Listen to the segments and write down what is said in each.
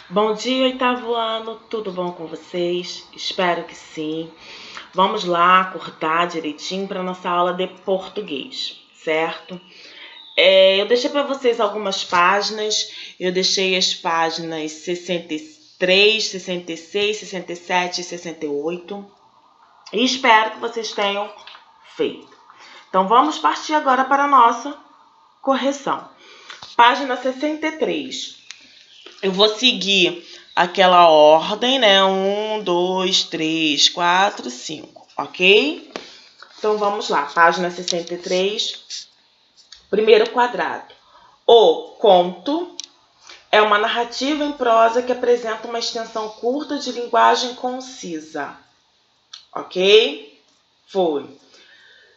Bom dia, oitavo ano, tudo bom com vocês? Espero que sim. Vamos lá acordar direitinho para nossa aula de português, certo? Eu deixei para vocês algumas páginas, eu deixei as páginas 63, 66, 67 e 68 e espero que vocês tenham feito. Então vamos partir agora para a nossa correção. Página 63. Eu vou seguir aquela ordem, né? 1, 2, 3, 4, 5, ok? Então vamos lá, página 63, primeiro quadrado. O conto é uma narrativa em prosa que apresenta uma extensão curta de linguagem concisa, ok? Foi.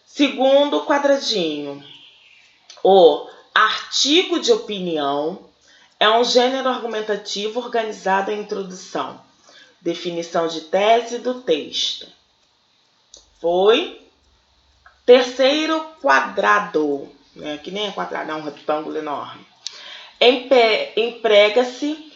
Segundo quadradinho. O artigo de opinião é um gênero argumentativo organizado em introdução, definição de tese do texto. Foi. Terceiro quadrado, né? Que nem é quadrado, é um retângulo enorme. Emprega-se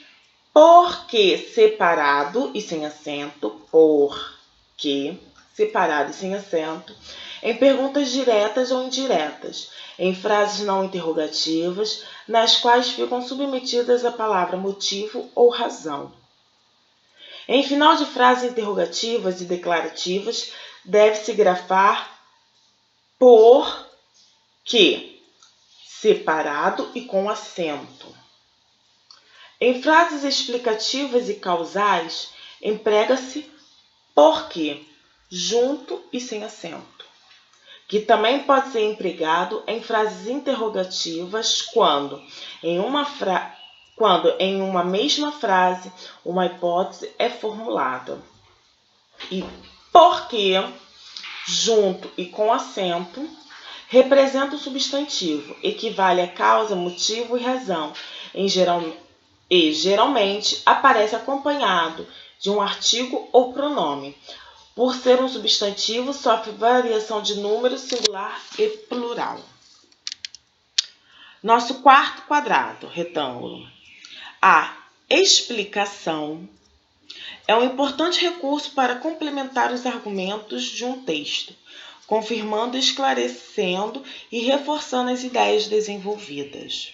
porque separado e sem acento, porque separado e sem acento, em perguntas diretas ou indiretas, em frases não interrogativas, nas quais ficam submetidas a palavra motivo ou razão. Em final de frases interrogativas e declarativas, deve-se grafar por que, separado e com acento. Em frases explicativas e causais, emprega-se porque, junto e sem acento, que também pode ser empregado em frases interrogativas quando em uma mesma frase uma hipótese é formulada. E porque, junto e com acento, representa o substantivo, equivale a causa, motivo e razão, geralmente aparece acompanhado de um artigo ou pronome. Por ser um substantivo, sofre variação de número singular e plural. Nosso quarto quadrado, retângulo. A explicação é um importante recurso para complementar os argumentos de um texto, confirmando, esclarecendo e reforçando as ideias desenvolvidas.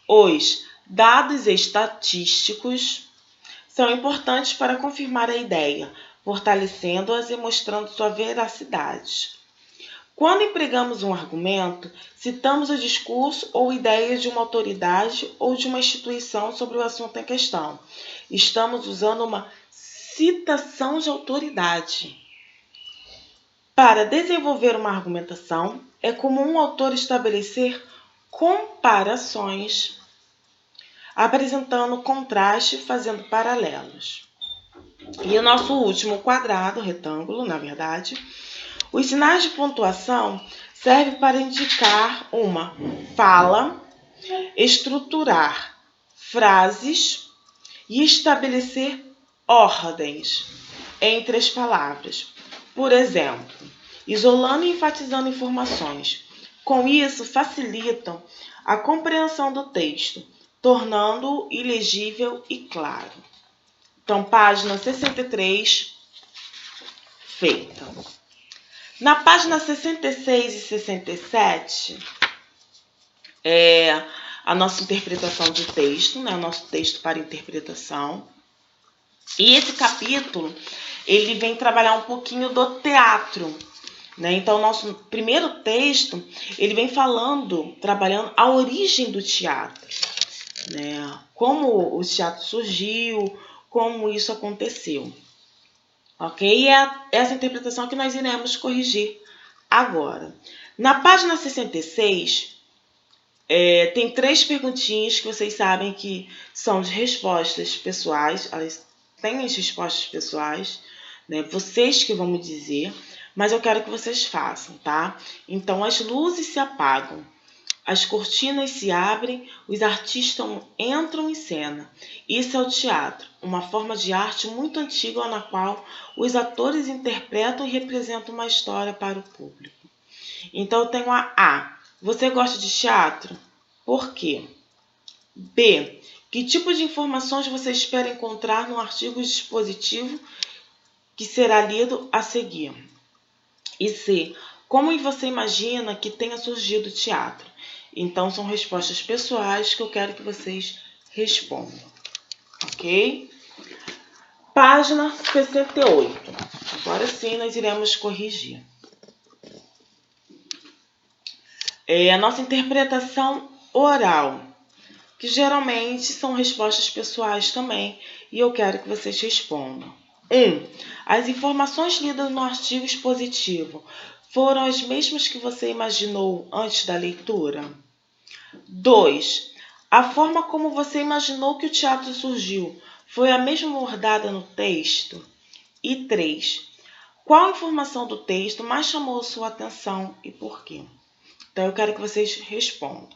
Os dados estatísticos são importantes para confirmar a ideia, fortalecendo-as e mostrando sua veracidade. Quando empregamos um argumento, citamos o discurso ou ideias de uma autoridade ou de uma instituição sobre o assunto em questão. Estamos usando uma citação de autoridade. Para desenvolver uma argumentação, é comum o autor estabelecer comparações, apresentando contraste, fazendo paralelos. E o nosso último quadrado, retângulo, na verdade, os sinais de pontuação servem para indicar uma fala, estruturar frases e estabelecer ordens entre as palavras. Por exemplo, isolando e enfatizando informações. Com isso, facilitam a compreensão do texto, tornando-o ilegível e claro. Então, página 63, feita. Na página 66 e 67, é a nossa interpretação de texto, né? O nosso texto para interpretação. E esse capítulo, ele vem trabalhar um pouquinho do teatro, né? Então, o nosso primeiro texto, ele vem trabalhando a origem do teatro, né? Como o teatro surgiu, como isso aconteceu. Ok? E é essa interpretação que nós iremos corrigir agora. Na página 66, tem 3 perguntinhas que vocês sabem que são de respostas pessoais. Elas têm as respostas pessoais, né? Vocês que vão me dizer, mas eu quero que vocês façam, tá? Então, as luzes se apagam. As cortinas se abrem, os artistas entram em cena. Isso é o teatro, uma forma de arte muito antiga na qual os atores interpretam e representam uma história para o público. Então eu tenho a A. Você gosta de teatro? Por quê? B. Que tipo de informações você espera encontrar no artigo expositivo que será lido a seguir? E C. Como você imagina que tenha surgido o teatro? Então, são respostas pessoais que eu quero que vocês respondam. Ok? Página 68. Agora sim, nós iremos corrigir. A nossa interpretação oral, que geralmente são respostas pessoais também, e eu quero que vocês respondam. 1. As informações lidas no artigo expositivo foram as mesmas que você imaginou antes da leitura? 2. A forma como você imaginou que o teatro surgiu foi a mesma abordada no texto? E 3. Qual informação do texto mais chamou sua atenção e por quê? Então, eu quero que vocês respondam.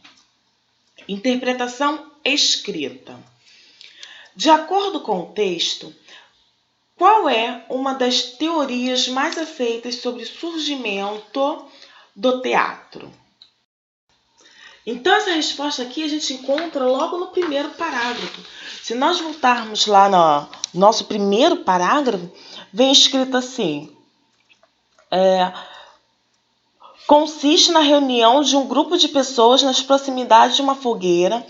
Interpretação escrita. De acordo com o texto, qual é uma das teorias mais aceitas sobre o surgimento do teatro? Então, essa resposta aqui a gente encontra logo no primeiro parágrafo. Se nós voltarmos lá no nosso primeiro parágrafo, vem escrito assim: consiste na reunião de um grupo de pessoas nas proximidades de uma fogueira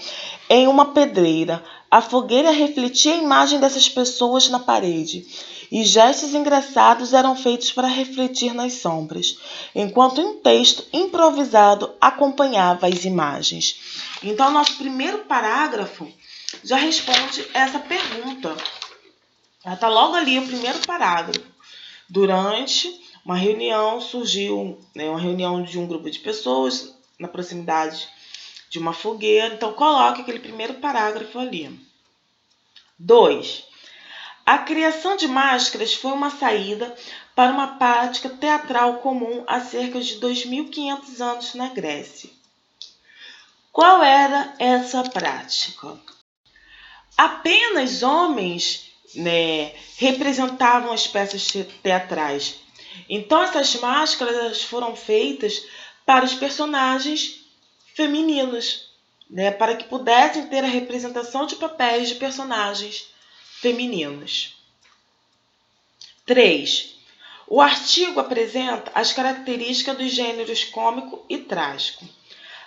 em uma pedreira. A fogueira refletia a imagem dessas pessoas na parede, e gestos engraçados eram feitos para refletir nas sombras, enquanto um texto improvisado acompanhava as imagens. Então, nosso primeiro parágrafo já responde essa pergunta. Está logo ali o primeiro parágrafo. Durante uma reunião surgiu, uma reunião de um grupo de pessoas na proximidade de uma fogueira. Então, coloque aquele primeiro parágrafo ali. 2. A criação de máscaras foi uma saída para uma prática teatral comum há cerca de 2.500 anos na Grécia. Qual era essa prática? Apenas homens, representavam as peças teatrais. Então, essas máscaras foram feitas para os personagens femininos, para que pudessem ter a representação de papéis de personagens femininos. 3. O artigo apresenta as características dos gêneros cômico e trágico.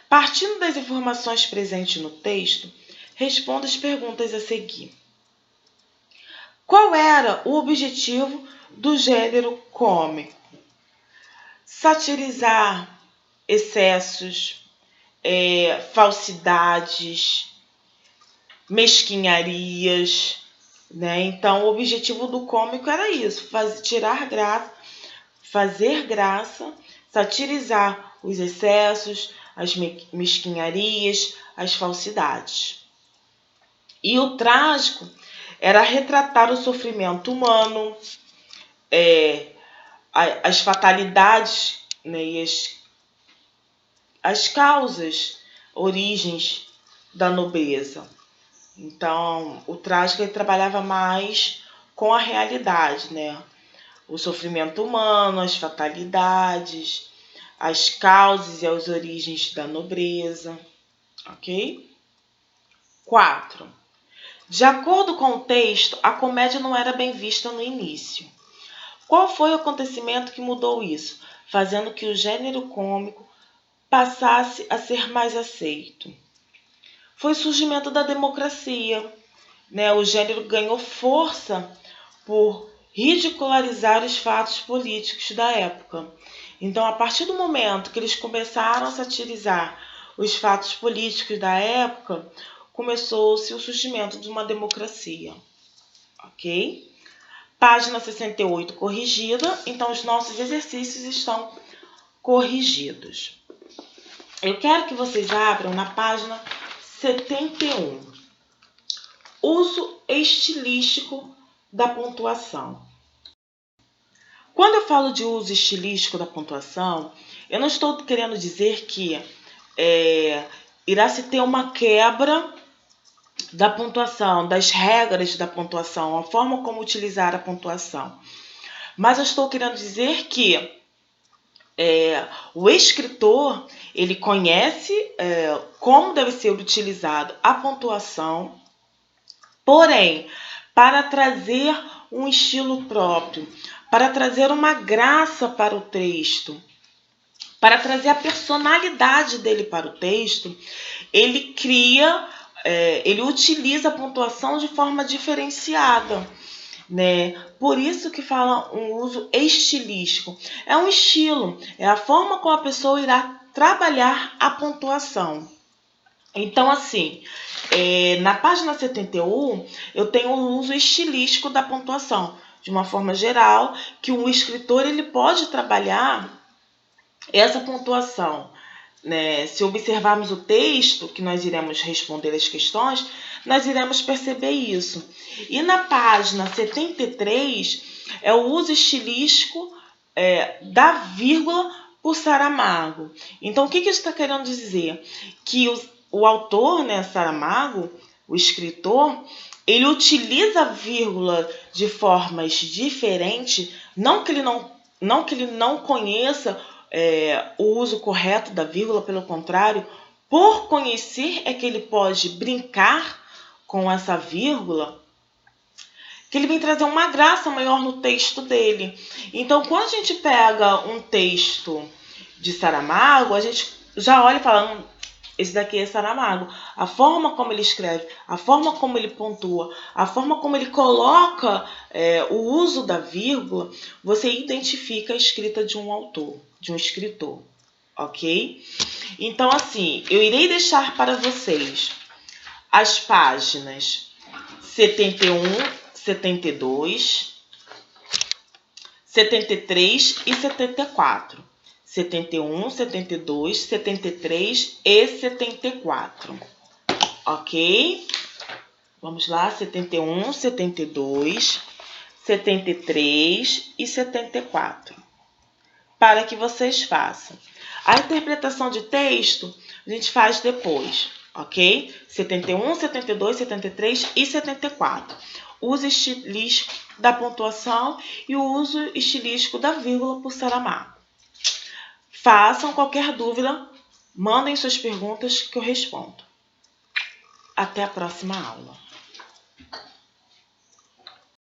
Partindo das informações presentes no texto, responda as perguntas a seguir. Qual era o objetivo do gênero cômico? Satirizar excessos, falsidades, mesquinharias, Então, o objetivo do cômico era isso, tirar graça, fazer graça, satirizar os excessos, as mesquinharias, as falsidades. E o trágico era retratar o sofrimento humano, as fatalidades, e as causas, origens da nobreza. Então, o trágico ele trabalhava mais com a realidade, O sofrimento humano, as fatalidades, as causas e as origens da nobreza, ok? 4. De acordo com o texto, a comédia não era bem vista no início. Qual foi o acontecimento que mudou isso, fazendo que o gênero cômico passasse a ser mais aceito? Foi o surgimento da democracia. O gênero ganhou força por ridicularizar os fatos políticos da época. Então, a partir do momento que eles começaram a satirizar os fatos políticos da época, começou-se o surgimento de uma democracia. Ok? Página 68 corrigida. Então, os nossos exercícios estão corrigidos. Eu quero que vocês abram na página 71. Uso estilístico da pontuação. Quando eu falo de uso estilístico da pontuação, eu não estou querendo dizer que irá se ter uma quebra da pontuação, das regras da pontuação, a forma como utilizar a pontuação. Mas eu estou querendo dizer que o escritor ele conhece como deve ser utilizado a pontuação, Porém, para trazer um estilo próprio, para trazer uma graça para o texto, para trazer a personalidade dele para o texto, ele ele utiliza a pontuação de forma diferenciada, né? Por isso que fala um uso estilístico. É um estilo, é a forma como a pessoa irá trabalhar a pontuação. Então, assim, na página 71, eu tenho um uso estilístico da pontuação, de uma forma geral, que o escritor ele pode trabalhar essa pontuação, né? Se observarmos o texto, que nós iremos responder as questões, nós iremos perceber isso. E na página 73, é o uso estilístico da vírgula por Saramago. Então, o que isso está querendo dizer? Que o autor, né, Saramago, o escritor, ele utiliza a vírgula de formas diferentes, não que ele não conheça o uso correto da vírgula, pelo contrário, por conhecer é que ele pode brincar com essa vírgula, que ele vem trazer uma graça maior no texto dele. Então, quando a gente pega um texto de Saramago, a gente já olha e fala, esse daqui é Saramago. A forma como ele escreve, a forma como ele pontua, a forma como ele coloca o uso da vírgula, você identifica a escrita de um autor, de um escritor, ok? Então, assim, eu irei deixar para vocês as páginas 71, 72, 73 e 74. 71, 72, 73 e 74. Ok? Vamos lá, 71, 72, 73 e 74. Para que vocês façam. A interpretação de texto a gente faz depois, ok? 71, 72, 73 e 74. O uso estilístico da pontuação e o uso estilístico da vírgula por Saramago. Façam qualquer dúvida, mandem suas perguntas que eu respondo. Até a próxima aula.